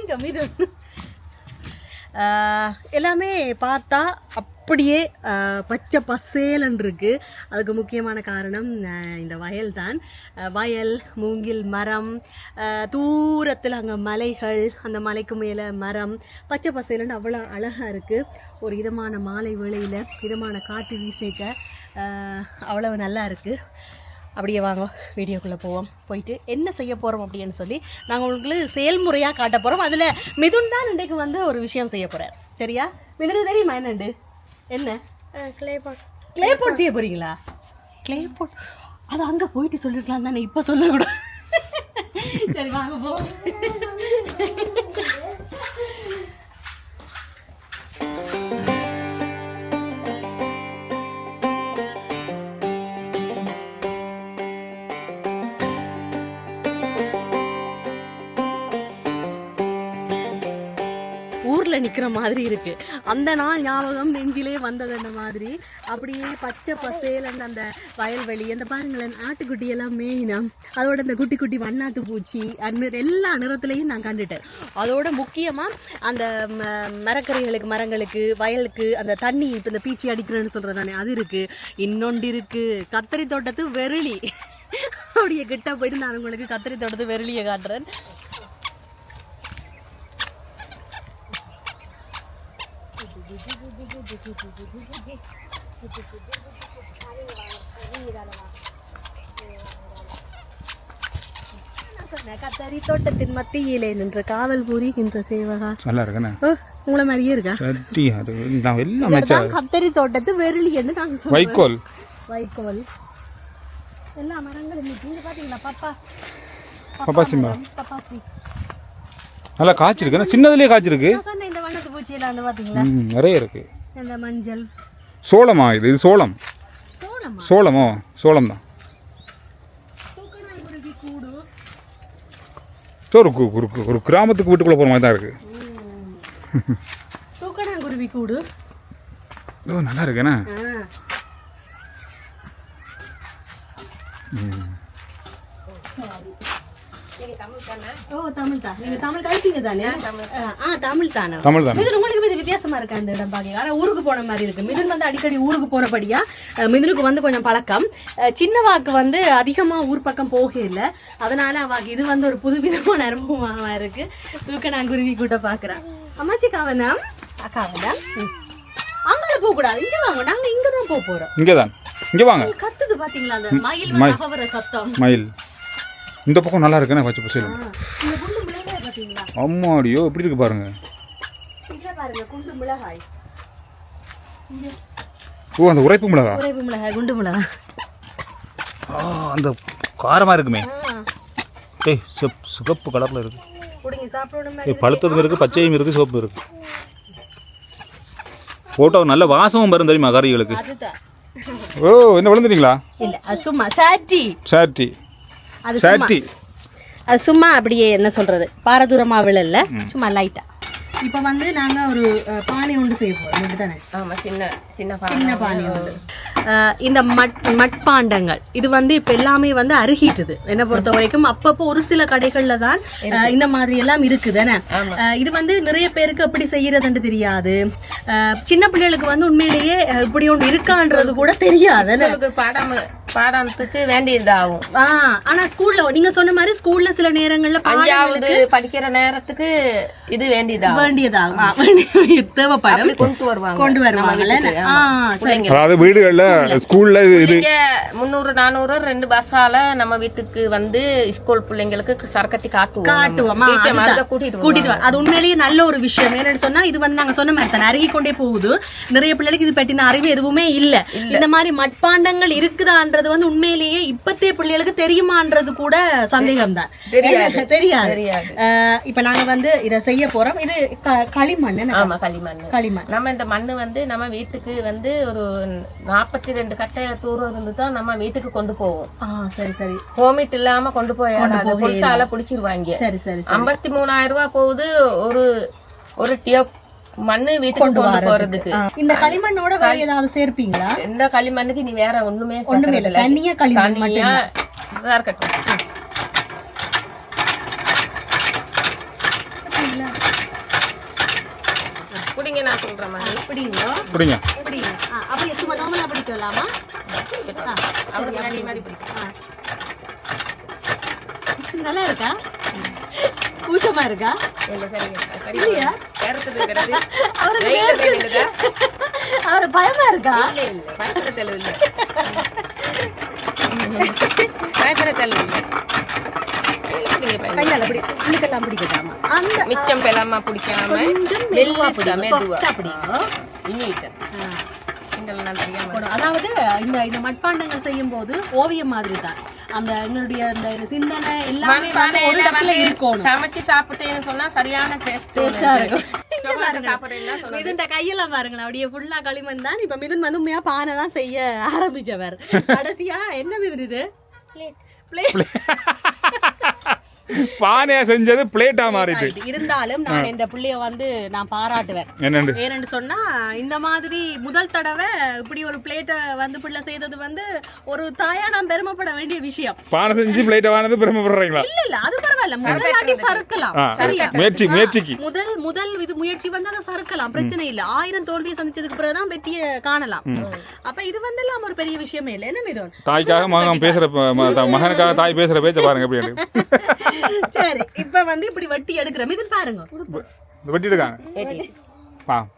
எங்க மிதுன் எல்லாமே பார்த்தா அப்படியே பச்சை பசேலன் இருக்குது. அதுக்கு முக்கியமான காரணம் இந்த வயல் தான். வயல், மூங்கில் மரம், தூரத்தில் அங்கே மலைகள், அந்த மலைக்கு மேலே மரம், பச்சை பசேலன் அவ்வளோ அழகாக இருக்குது. ஒரு இதமான மாலை வேளையில் இதமான காற்று வீசிக்க அவ்வளவு நல்லா இருக்குது. அப்படியே வாங்க வீடியோக்குள்ளே போவோம். போயிட்டு என்ன செய்ய போகிறோம் அப்படின்னு சொல்லி நாங்கள் உங்களுக்கு செயல்முறையாக காட்ட போகிறோம். அதில் மிதுன் தான் இன்றைக்கு வந்து ஒரு விஷயம் செய்ய போகிறார். சரியா மிதுனுக்கு தெரியுமா என்னண்டு? என்ன கிளே போட் செய்ய போகிறீங்களா? கிளே போட் அது அங்கே போயிட்டு சொல்லிருக்கலாம் தானே, இப்போ சொல்லக்கூடாது. சரி வாங்க போ. ஊரில் நிற்கிற மாதிரி இருக்குது. அந்த நாள் ஞாபகம் நெஞ்சிலே வந்தது. அந்த மாதிரி அப்படியே பச்சை பசேல் அந்த வயல்வெளி, அந்த பாருங்களேன் ஆட்டுக்குட்டி எல்லாம் மேயினம், அதோட இந்த குட்டி குட்டி வண்ணாத்து பூச்சி அந்த எல்லா நிறத்துலையும் நான் கண்டுட்டேன். அதோட முக்கியமாக அந்த மரக்கறிகளுக்கு, மரங்களுக்கு, வயலுக்கு அந்த தண்ணி இப்போ இந்த பீச்சி அடிக்கிறேன்னு சொல்கிறது தானே, அது இருக்குது. இன்னொன்று இருக்குது, கத்தரி தோட்டத்து வெருளி. அப்படியே கிட்ட போயிட்டு நான் உங்களுக்கு கத்தரி தோட்டத்து வெருளியை காட்டுறேன். கத்தரி தோட்டத்தின் மத்தியிலே நின்ற காவல் புரிகின்ற சேவகா. நல்லா இருக்கா? உங்களை மாதிரியே இருக்கா? கத்தரி தோட்டத்து வெருளி என்று நாங்க சொல்றோம். வைக்கோல் வைக்கோல் எல்லா மரங்களும் இங்க பாத்தீங்களா? பப்பாசி மரம், பப்பாசி நல்லா காய்ச்சிருக்கு. சின்னதுலயே காய்ச்சிருக்கு. இந்த வண்ணத்து பூச்சி எல்லாம் வந்து பாத்தீங்களா நிறைய இருக்கு. இந்த மஞ்சள் சோளமா? இது சோளம். சோளமோ? சோளம் தான். ஒரு கிராமத்துக்கு வீட்டுக்குள்ள போற மாதிரி தான் இருக்கு. தூக்கணாங்குருவி கூடு. ஓ நல்லா இருக்குண்ணா. வித்தியாசமா இருக்கு அந்த இடம் பாக்க. ஆனா ஊருக்கு போன மாதிரி இருக்கு. மிதுன் வந்து அடிக்கடி ஊருக்கு போறபடியா மிதுனுக்கு வந்து கொஞ்சம் பழக்கம். சின்னவாக்கு வந்து அதிகமா ஊர் பக்கம் போக இல்லை. அதனால அவாக்கு இது வந்து ஒரு புதுவிதமான அனுபவமா இருக்கு. தூக்கணாங்குருவி கூட்ட பாக்குறேன். அம்மாச்சி காவனம் அக்காவனம் அங்க போக கூடாது, இங்க வாங்க. நாங்க இங்கதான் போக போறோம். இங்கதான். இங்க வாங்க. கத்துது பாத்தீங்களா அந்த மயில் சத்தம். மயில் இந்த பக்கம் நல்லா இருக்குண்ணா. பச்சை பசேல். அம்மாடியோ எப்படி இருக்கு பாருங்க. ஓ அந்த உரைப்பு மிளகாய். உரைப்பு மிளகாய், குண்டு மிளகாய். அந்த காரமா இருக்குமே. ஏய் சிவப்பு கலர்ல இருக்கு. பழுத்ததும் இருக்கு, பச்சையும் இருக்கு, சிவப்பு இருக்கு. போட்டோ நல்ல வாசமும் வரும் தெரியுமா கறிகளுக்கு. ஓ என்ன விழுந்துட்டீங்களா? இல்ல சும்மா சாட்டி சாட்டி. அது சும்மா அப்படியே என்ன சொல்றது, பாரதூரமா விழல, சும்மா லைட்டா. இப்போ வந்து நாங்க ஒரு பானை ஒன்று செய்ய போறோம் தானே? ஆமா, சின்ன பானை ஒன்று. இந்த மட்பாண்டங்கள் இது வந்து இப்ப எல்லாமே வந்து அருகிட்டுது என்ன பொறுத்த வரைக்கும். அப்பப்போ ஒரு சில கடைகள்ல தான் இந்த மாதிரி எல்லாம் இருக்குதுன்னு. இது வந்து நிறைய பேருக்கு எப்படி செய்யறதுன்னு தெரியாது. சின்ன பிள்ளைகளுக்கு வந்து உண்மையிலேயே இப்படி ஒன்று இருக்கான்றது கூட தெரியாது. பாடத்துக்கு வேண்டியதாகும். ஆனா ஸ்கூல்ல நீங்க சொன்ன மாதிரி ஸ்கூல்ல சில நேரங்கள்ல பஞ்சாவது படிக்கிற நேரத்துக்கு இது வேண்டியதாகும். தேவைப்படும். கொண்டு வருவாங்க. அதாவது வீடுகள்ல ஸ்கூல்ல 300-400 2 பஸ்ஸால நம்ம வீட்டுக்கு வந்து ஸ்கூல் பிள்ளைங்களுக்கு சரக்கட்டி காட்டுவோம். கூட்டிட்டு அது உண்மையிலேயே நல்ல ஒரு விஷயம். என்னன்னு சொன்னா இது வந்து நாங்க சொன்ன மாதிரி தான் அருகி கொண்டே போகுது. நிறைய பிள்ளைகளுக்கு இது பற்றின அறிவு எதுவுமே இல்ல. இந்த மாதிரி மட்பாண்டங்கள் இருக்குதான்றது வந்து உண்மையிலேயே இப்பத்தே பிள்ளைகளுக்கு தெரியுமான்றது கூட சந்தேகம் தான். தெரியாது. இப்ப நாங்க வந்து இத செய்ய போறோம். இது களிமண். ஆமா, களிமண். நம்ம இந்த மண்ணு வந்து நம்ம வீட்டுக்கு வந்து ஒரு 42 கட்டை தூரம் இருந்து தான் நம்ம வீட்டுக்கு கொண்டு போவோம். சரி. ஹோமிட் இல்லாம கொண்டு போய் பொலிசால புடிச்சிருவாங்க. சரி 53,000 ரூபாய் போகுது ஒரு டியப் மண்ணு வீட்டுக்கு கொண்டு போறதுக்கு. இந்த களிமண்ணோட வேற ஏதாவது சேர்ப்பீங்களா? இந்த களிமண்ணுக்கு நீ வேற ஒண்ணுமே இல்ல, தண்ணியா களிமண் மட்டும் இருக்கட்டும். இல்ல புடிங்க நான் சொல்றேன் மாதிரி பிடிங்க பிடிங்க பிடிங்க அப்படியே சும்மா நார்மலா பிடிக்கலாமா அப்படி மாதிரி பிடிக்கும் நல்லா இருக்கா கூச்சமா இருக்கா இல்ல சரிங்க சரி இல்லையா கேரத்துக்கு அவரு பயமா இருக்கா இல்ல இல்ல பயப்பட தேவை இல்ல பயப்பட தேவை இல்ல கையால அப்படி உள்ளுக்கெல்லாம் பிடிக்கட்டாமா அந்த மிச்சம் பெலாமா பிடிக்காம கொஞ்சம் மெதுவா மெதுவா பிடிங்க இனிட்டு நான் தெரியாம அதாவது இந்த இந்த மட்பாண்டங்கள் செய்யும் போது ஓவியம் மாதிரி தான் அந்த எங்களுடைய இந்த சிந்தனை எல்லாமே ஒரு இடத்துல இருக்கணும் சமைச்சு சாப்பிட்டேன்னு சொன்னா சரியான டேஸ்டா இருக்கும் மிதுன் கையெல்லாம் பாருங்களேன் அப்படியே ஃபுல்லா களிமண் தான் இப்ப மிதுன் வந்து உண்மையா பானை தான் செய்ய ஆரம்பிச்சவர் கடைசியா என்ன மிதுன் இது பானையா செஞ்சது பிளேட்டா மாறிட்டு இருந்தாலும் நான் இந்த பிள்ளைய வந்து நான் பாராட்டுவேன் ஏன்னு சொன்னா இந்த மாதிரி முதல் தடவை இப்படி ஒரு பிளேட்டை வந்து பிள்ளை செய்தது வந்து ஒரு தாயா நான் பெருமைப்பட வேண்டிய விஷயம் பானை செஞ்சு பிளேட்டை வாங்கினது பெருமைப்படுறீங்களா இல்ல அது பரவாயில்ல முதலாட்டி சறுக்கலாம் முயற்சிக்கு முதல் இது முயற்சி வந்து அதை சறுக்கலாம் பிரச்சனை இல்ல 1000 தோல்வியை சந்திச்சதுக்கு பிறகுதான் வெற்றியை காணலாம் அப்ப இது வந்து எல்லாம் ஒரு பெரிய விஷயமே இல்ல என்ன மிதுன் தாய்க்காக மகன் பேசுற மகனுக்காக தாய் பேசுற பேச்ச பாருங்க எப்படி சரி இப்ப வந்து இப்படி வட்டி எடுக்கிறோம் இது பாருங்க வெட்டி எடுக்காங்க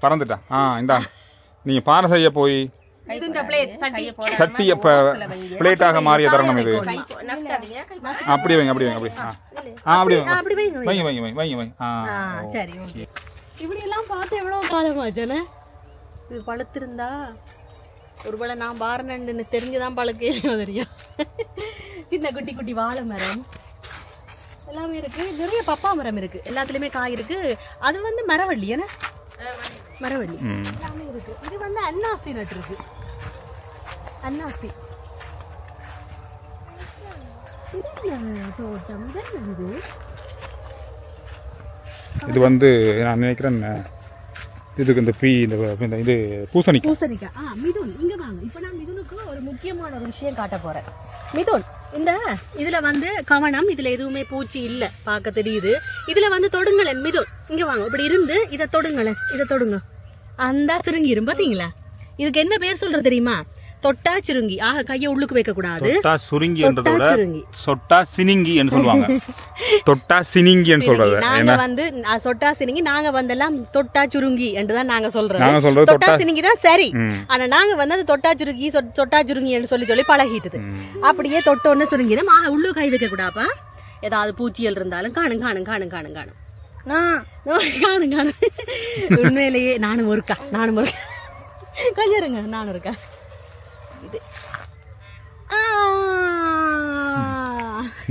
பறந்துட்டா இந்தா நீங்க பானை செய்ய போய் சட்டி பிளேட்டாக மாறிய தருணம் இது அப்படி வைங்க அப்படி வைங்க அப்படி அப்படி வைங்க வைங்க வைங்க வைங்க வைங்க சரி ஓகே இப்படி எல்லாம் பார்த்து எவ்வளவு காலமாச்சே இது பழுத்திருந்தா ஒருவேளை நான் பாரணன்னு தெரிஞ்சுதான் பழுக்க தெரியும் சின்ன குட்டி குட்டி வாழை மரம் எல்லாமே இருக்கு நிறைய பப்பா மரம் இருக்கு எல்லாத்துலயுமே காய் இருக்கு அது வந்து மரவள்ளி என்ன மரவள்ளி எல்லாமே இருக்கு இது வந்து அன்னாசி நட்டு இருக்கு அன்னாசி இது வந்து நான் நினைக்கிறேன் இதுக்கு இந்த இந்த இது பூசணிக்காய் மிதுன் இங்க வாங்க இப்ப நான் மிதுனுக்கு ஒரு முக்கியமான ஒரு விஷயம் காட்ட போறேன் மிதுன் இந்த இதுல வந்து கவனம் இதுல எதுவுமே பூச்சி இல்ல பார்க்க தெரியுது இதுல வந்து தொடுங்களேன் மிதுன் இங்க வாங்க இப்படி இருந்து இதை தொடுங்களேன் இதை தொடுங்க அந்த சுருங்கிரும் பாத்தீங்களா இதுக்கு என்ன பேர் சொல்றது தெரியுமா தொட்டா சுருங்கி கைய உள்ளுக்கு வைக்க கூடாது தொட்டா சுருங்கி என்றதோட சொட்டா சினிங்கி என்று சொல்வாங்க தொட்டா சினிங்கி என்று சொல்றது நாங்க வந்து சொட்டா சினிங்கி நாங்க வந்தெல்லாம் தொட்டா சுருங்கி என்று தான் நாங்க சொல்றது தொட்டா சினிங்கி தான் சரி ஆனா நாங்க வந்து அது தொட்டா சுருங்கி சொட்டா சுருங்கி என்று சொல்லி பழகிட்டது அப்படியே தொட்டோன்னு சுருங்கிடும் உள்ளுக்கு கை வைக்க கூடாப்பா ஏதாவது பூச்சியல் இருந்தாலும் காணும் காணும் காணும் காணும் காணும் காணும் காணும் உண்மையிலேயே நானும் ஒருக்கா கையருங்க நானும் இருக்கா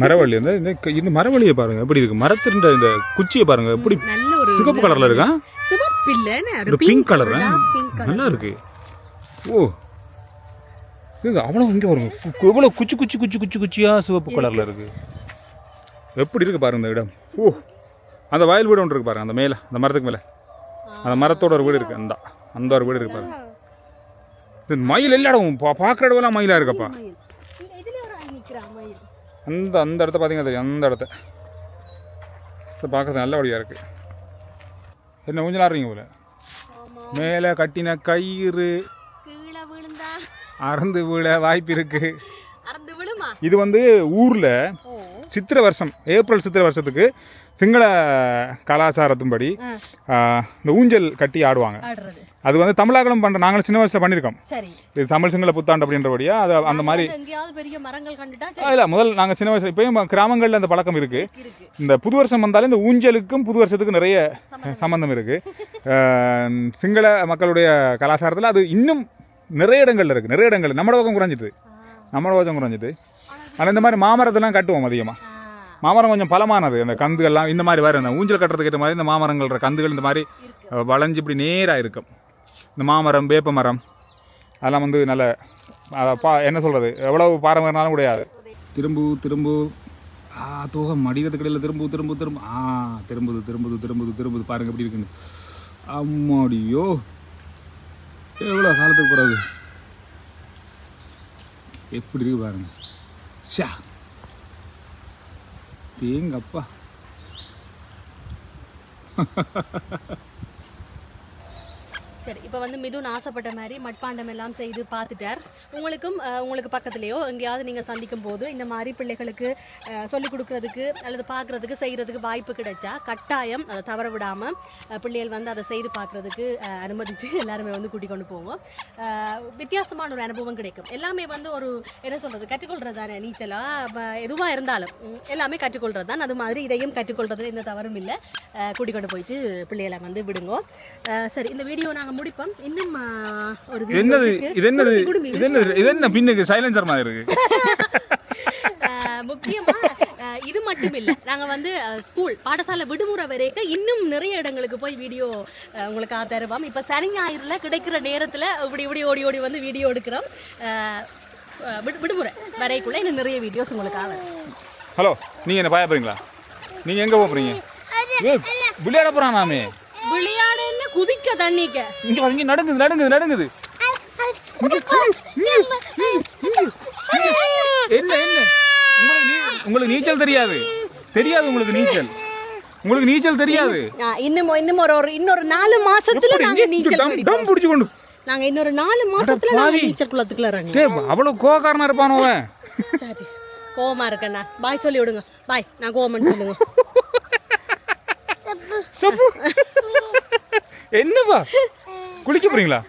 மரவள்ளி இந்த மரவள்ளியை பாருங்க எப்படி இருக்கு மரத்தின் இந்த குச்சியை பாருங்க எப்படி சிவப்பு கலர்ல இருக்கா சிவப்பு இல்ல பிங்க் கலர் நல்லா இருக்கு ஓ இது அவ்வளவு இங்க வருங்க எவ்வளவு குச்சி குச்சி குச்சி குச்சி குச்சியா சிவப்பு கலர்ல இருக்கு எப்படி இருக்கு பாருங்க இந்த இடம் ஓ அந்த வயல் வீடு ஒன்று இருக்கு பாருங்க அந்த மேல அந்த மரத்துக்கு மேல அந்த மரத்தோட ஒரு வீடு இருக்கு அந்த ஒரு வீடு இருக்கு பாருங்க மயில் எல்லா இடமும் பார்க்குற இடமெல்லாம் மயிலாக இருக்கப்பா அந்த இடத்த பார்த்தீங்கன்னா தெரியும் அந்த இடத்த பார்க்குறது நல்ல வழியாக இருக்குது என்ன ஊஞ்சல் ஆடுறீங்க போல மேலே கட்டின கயிறு அறந்து விழ வாய்ப்பு இருக்கு இது வந்து ஊரில் சித்திரை வருஷம் ஏப்ரல் சித்திரை வருஷத்துக்கு சிங்கள கலாச்சாரத்தின்படி இந்த ஊஞ்சல் கட்டி ஆடுவாங்க அது வந்து தமிழாக்களும் பண்ற நாங்களும் சின்ன வயசுல பண்ணிருக்கோம் இது தமிழ் சிங்கள புத்தாண்டு அப்படின்றபடியா அது அந்த மாதிரி இல்ல முதல் நாங்க சின்ன வயசுல இப்பயும் கிராமங்கள்ல அந்த பழக்கம் இருக்கு இந்த புது வருஷம் வந்தாலும் இந்த ஊஞ்சலுக்கும் புது வருஷத்துக்கும் நிறைய சம்பந்தம் இருக்கு சிங்கள மக்களுடைய கலாச்சாரத்துல அது இன்னும் நிறைய இடங்கள்ல இருக்கு நிறைய இடங்கள் நம்மளோட பக்கம் குறைஞ்சிட்டு ஆனா இந்த மாதிரி மாமரத்தெல்லாம் கட்டுவோம் அதிகமா மாமரம் கொஞ்சம் பலமானது அந்த கந்துகள்லாம் இந்த மாதிரி வேறு இந்த ஊஞ்சல் கட்டுறதுக்கு ஏற்ற மாதிரி இந்த மாமரங்கள்ற கந்துகள் இந்த மாதிரி வளைஞ்சு இப்படி நேராக இருக்கும் இந்த மாமரம் வேப்ப மரம் அதெல்லாம் வந்து நல்ல என்ன சொல்கிறது எவ்வளவு பாரம்பரியனாலும் கிடையாது திரும்பு தோகம் மடிக்கிறதுக்கு இடையில் திரும்புது பாருங்க எப்படி இருக்குன்னு அம்மாடியோ எவ்வளோ காலத்துக்கு பிறகு எப்படி இருக்கு பாருங்க ஷா தேங்கப்பா சரி, இப்போ வந்து மிதுன் ஆசைப்பட்ட மாதிரி மட்பாண்டம் எல்லாம் செய்து பார்த்துட்டார். உங்களுக்கு பக்கத்துலேயோ எங்கேயாவது நீங்கள் சந்திக்கும் போது இந்த மாதிரி பிள்ளைகளுக்கு சொல்லிக் கொடுக்கறதுக்கு அல்லது பார்க்குறதுக்கு செய்கிறதுக்கு வாய்ப்பு கிடைச்சா கட்டாயம் அதை தவற விடாமல் பிள்ளைகள் வந்து அதை செய்து பார்க்குறதுக்கு அனுமதித்து எல்லாருமே வந்து கூட்டிக் கொண்டு போவோம். வித்தியாசமான ஒரு அனுபவம் கிடைக்கும். எல்லாமே வந்து ஒரு என்ன சொல்கிறது, கற்றுக்கொள்கிறது தானே. நீச்சலாக எதுவாக இருந்தாலும் எல்லாமே கற்றுக்கொள்கிறது தான். அது மாதிரி இதையும் கற்றுக்கொள்றதுல எந்த தவறும் இல்லை. கூட்டிக் கொண்டு போயிட்டு பிள்ளைகளை வந்து விடுங்க. சரி, இந்த வீடியோ நாங்கள் முடிப்போம். இன்னும் ஒரு என்னது இது என்ன பின்னுக்கு சைலன்சர் மாதிரி இருக்கு. முக்கியமா இது மட்டும் இல்ல, நாங்க வந்து ஸ்கூல் பாடசாலை விடுமுறை வரைக்கும் இன்னும் நிறைய இடங்களுக்கு போய் வீடியோ உங்களுக்கு தருவோம். இப்ப சனி ஞாயிறுல கிடைக்கிற நேரத்துல இப்படி ஓடி ஓடி வந்து வீடியோ எடுக்கிறோம். விடுமுறை வரைக்குள்ள இன்னும் நிறைய வீடியோஸ் உங்களுக்காக. ஹலோ, நீங்க என்ன பாய போறீங்களா? நீங்க எங்க போறீங்க? விளையாட போறானாமே. விளையாடுன்னு குதிக்க தண்ணிக்க இங்க நடுங்குது. என்ன உங்களுக்கு நீச்சல் தெரியாது உங்களுக்கு நீச்சல் தெரியாது. இன்னொரு 4 மாசத்துல நாங்க நீச்சல் படிப்போம். நாங்க இன்னொரு 4 மாசத்துல நாங்க நீச்சல் குளத்துக்குள்ள இறங்குவோம். அவ்வளவு கோவக்காரனா இருப்பானோ அவன். சரி, கோவமா இருக்கேன்னா பாய் சொல்லி விடுங்க. பாய், நான் கோவம்னு சொல்லுங்க. என்னவா குளிக்க போறீங்களா?